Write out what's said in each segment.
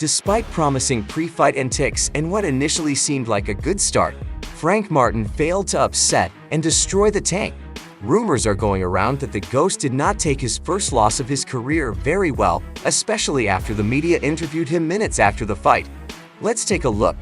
Despite promising pre-fight antics and what initially seemed like a good start, Frank Martin failed to upset and destroy the tank. Rumors are going around that the Ghost did not take his first loss of his career very well, especially after the media interviewed him minutes after the fight. Let's take a look.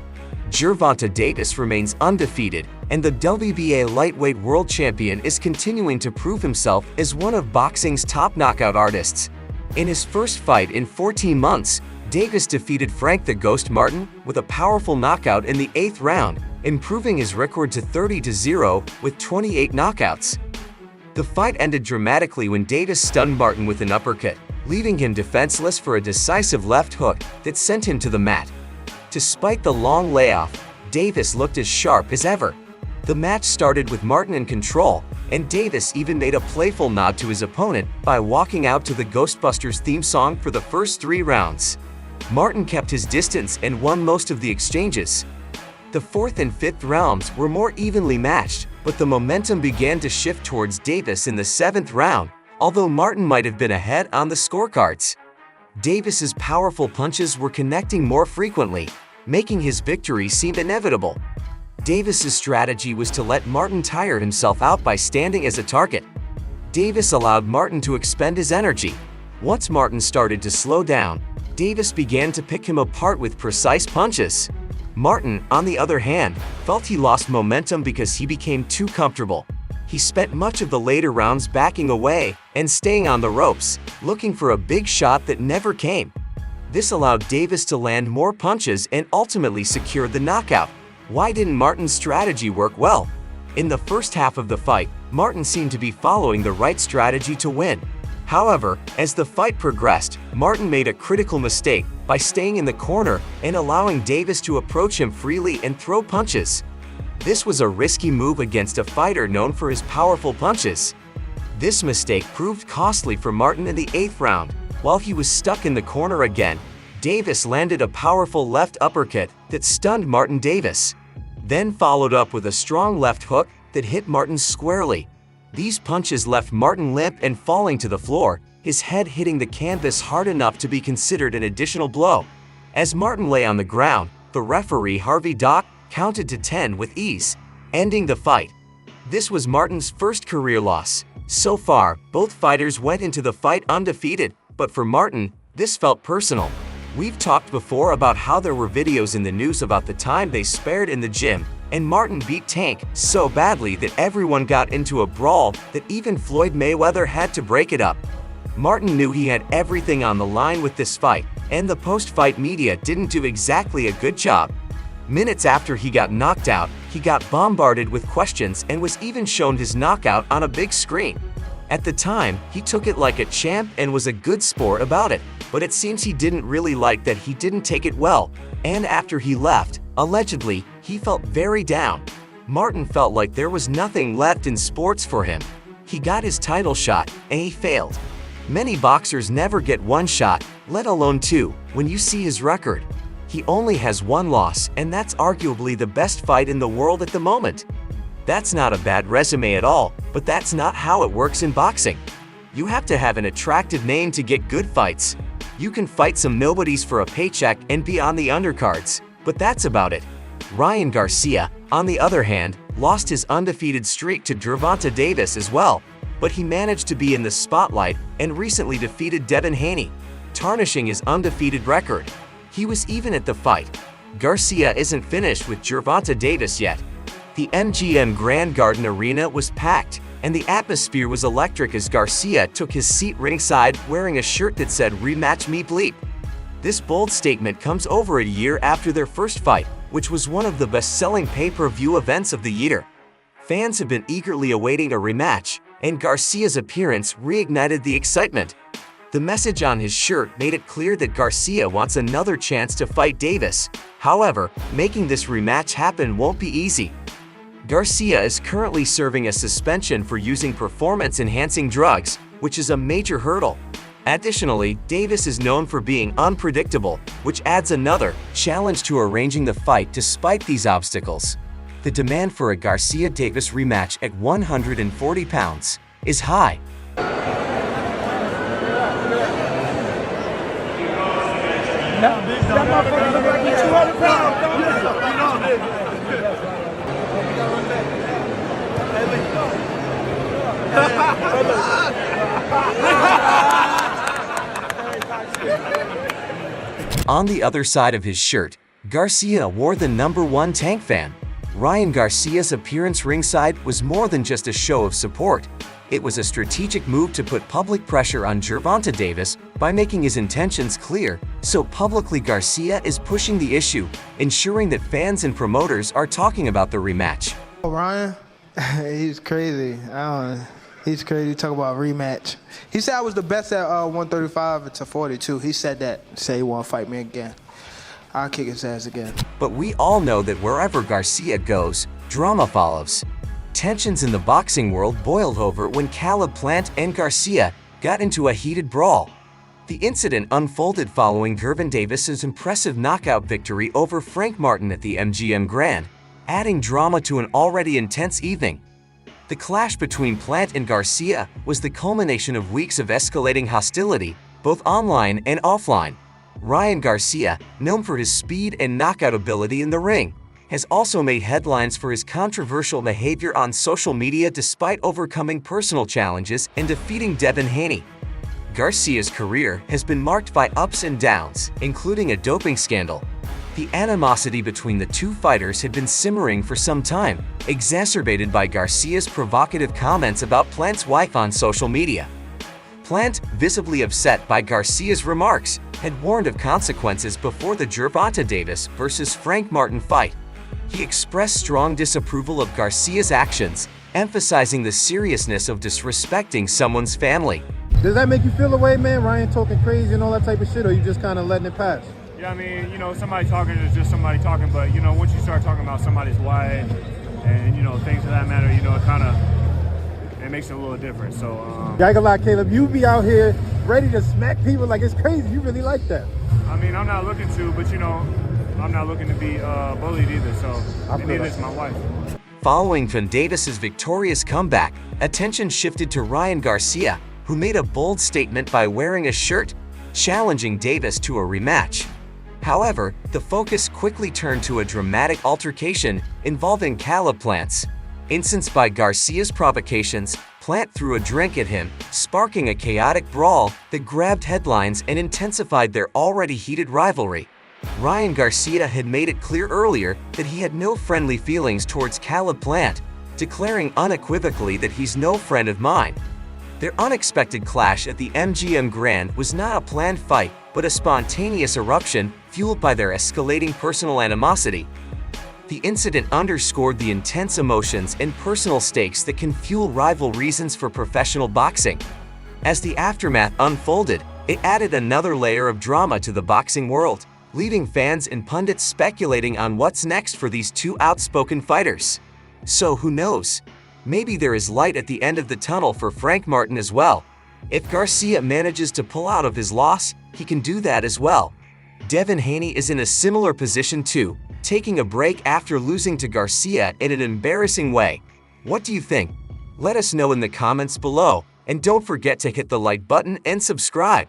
Gervonta Davis remains undefeated, and the WBA lightweight world champion is continuing to prove himself as one of boxing's top knockout artists. In his first fight in 14 months, Davis defeated Frank the Ghost Martin with a powerful knockout in the 8th round, improving his record to 30-0 with 28 knockouts. The fight ended dramatically when Davis stunned Martin with an uppercut, leaving him defenseless for a decisive left hook that sent him to the mat. Despite the long layoff, Davis looked as sharp as ever. The match started with Martin in control, and Davis even made a playful nod to his opponent by walking out to the Ghostbusters theme song for the first 3 rounds. Martin kept his distance and won most of the exchanges. The 4th and 5th rounds were more evenly matched, but the momentum began to shift towards Davis in the 7th round, although Martin might have been ahead on the scorecards. Davis's powerful punches were connecting more frequently, making his victory seem inevitable. Davis's strategy was to let Martin tire himself out by standing as a target. Davis allowed Martin to expend his energy. Once Martin started to slow down, Davis began to pick him apart with precise punches. Martin, on the other hand, felt he lost momentum because he became too comfortable. He spent much of the later rounds backing away and staying on the ropes, looking for a big shot that never came. This allowed Davis to land more punches and ultimately secure the knockout. Why didn't Martin's strategy work well? In the first half of the fight, Martin seemed to be following the right strategy to win. However, as the fight progressed, Martin made a critical mistake by staying in the corner and allowing Davis to approach him freely and throw punches. This was a risky move against a fighter known for his powerful punches. This mistake proved costly for Martin in the 8th round. While he was stuck in the corner again, Davis landed a powerful left uppercut that stunned Martin Davis, then followed up with a strong left hook that hit Martin squarely. These punches left Martin limp and falling to the floor, his head hitting the canvas hard enough to be considered an additional blow. As Martin lay on the ground, the referee Harvey Dock counted to 10 with ease, ending the fight. This was Martin's first career loss. So far, both fighters went into the fight undefeated, but for Martin, this felt personal. We've talked before about how there were videos in the news about the time they spared in the gym, and Martin beat Tank so badly that everyone got into a brawl that even Floyd Mayweather had to break it up. Martin knew he had everything on the line with this fight, and the post-fight media didn't do exactly a good job. Minutes after he got knocked out, he got bombarded with questions and was even shown his knockout on a big screen. At the time, he took it like a champ and was a good sport about it, but it seems he didn't really like that he didn't take it well, and after he left, allegedly, he felt very down. Martin felt like there was nothing left in sports for him. He got his title shot, and he failed. Many boxers never get one shot, let alone 2, when you see his record. He only has 1 loss, and that's arguably the best fight in the world at the moment. That's not a bad resume at all, but that's not how it works in boxing. You have to have an attractive name to get good fights. You can fight some nobodies for a paycheck and be on the undercards, but that's about it. Ryan Garcia, on the other hand, lost his undefeated streak to Gervonta Davis as well, but he managed to be in the spotlight and recently defeated Devin Haney, tarnishing his undefeated record. He was even at the fight. Garcia isn't finished with Gervonta Davis yet. The MGM Grand Garden Arena was packed, and the atmosphere was electric as Garcia took his seat ringside wearing a shirt that said "Rematch me bleep." This bold statement comes over a year after their first fight, which was one of the best-selling pay-per-view events of the year. Fans have been eagerly awaiting a rematch, and Garcia's appearance reignited the excitement. The message on his shirt made it clear that Garcia wants another chance to fight Davis. However, making this rematch happen won't be easy. Garcia is currently serving a suspension for using performance-enhancing drugs, which is a major hurdle. Additionally, Davis is known for being unpredictable, which adds another challenge to arranging the fight despite these obstacles. The demand for a Garcia-Davis rematch at 140 pounds is high. No. motherfucker look like he's 200 pounds. On the other side of his shirt, Garcia wore the #1 tank fan. Ryan Garcia's appearance ringside was more than just a show of support. It was a strategic move to put public pressure on Gervonta Davis by making his intentions clear, so publicly Garcia is pushing the issue, ensuring that fans and promoters are talking about the rematch. Ryan, he's crazy. He's crazy. Talk about rematch. He said I was the best at 135 to 42. He said that. Say he won't fight me again. I'll kick his ass again. But we all know that wherever Garcia goes, drama follows. Tensions in the boxing world boiled over when Caleb Plant and Garcia got into a heated brawl. The incident unfolded following Gervonta Davis's impressive knockout victory over Frank Martin at the MGM Grand, adding drama to an already intense evening. The clash between Plant and Garcia was the culmination of weeks of escalating hostility, both online and offline. Ryan Garcia, known for his speed and knockout ability in the ring, has also made headlines for his controversial behavior on social media despite overcoming personal challenges and defeating Devin Haney. Garcia's career has been marked by ups and downs, including a doping scandal. The animosity between the two fighters had been simmering for some time, exacerbated by Garcia's provocative comments about Plant's wife on social media. Plant, visibly upset by Garcia's remarks, had warned of consequences before the Gervonta Davis versus Frank Martin fight. He expressed strong disapproval of Garcia's actions, emphasizing the seriousness of disrespecting someone's family. Does that make you feel away, man? Ryan talking crazy and all that type of shit, or you just kind of letting it pass? Yeah, I mean, somebody talking is just somebody talking, but, once you start talking about somebody's wife and, things of that matter, it makes it a little different, so. Yeah, I ain't gonna lie, Caleb, you be out here ready to smack people like it's crazy. You really like that. I mean, I'm not looking to, but, I'm not looking to be bullied either, so neither is my wife. Following Van Davis's victorious comeback, attention shifted to Ryan Garcia, who made a bold statement by wearing a shirt, challenging Davis to a rematch. However, the focus quickly turned to a dramatic altercation involving Caleb Plants. Incensed by Garcia's provocations, Plant threw a drink at him, sparking a chaotic brawl that grabbed headlines and intensified their already heated rivalry. Ryan Garcia had made it clear earlier that he had no friendly feelings towards Caleb Plant, declaring unequivocally that he's no friend of mine. Their unexpected clash at the MGM Grand was not a planned fight, but a spontaneous eruption fueled by their escalating personal animosity. The incident underscored the intense emotions and personal stakes that can fuel rival reasons for professional boxing. As the aftermath unfolded, it added another layer of drama to the boxing world, leaving fans and pundits speculating on what's next for these two outspoken fighters. So who knows? Maybe there is light at the end of the tunnel for Frank Martin as well. If Garcia manages to pull out of his loss, he can do that as well. Devin Haney is in a similar position too, taking a break after losing to Garcia in an embarrassing way. What do you think? Let us know in the comments below, and don't forget to hit the like button and subscribe.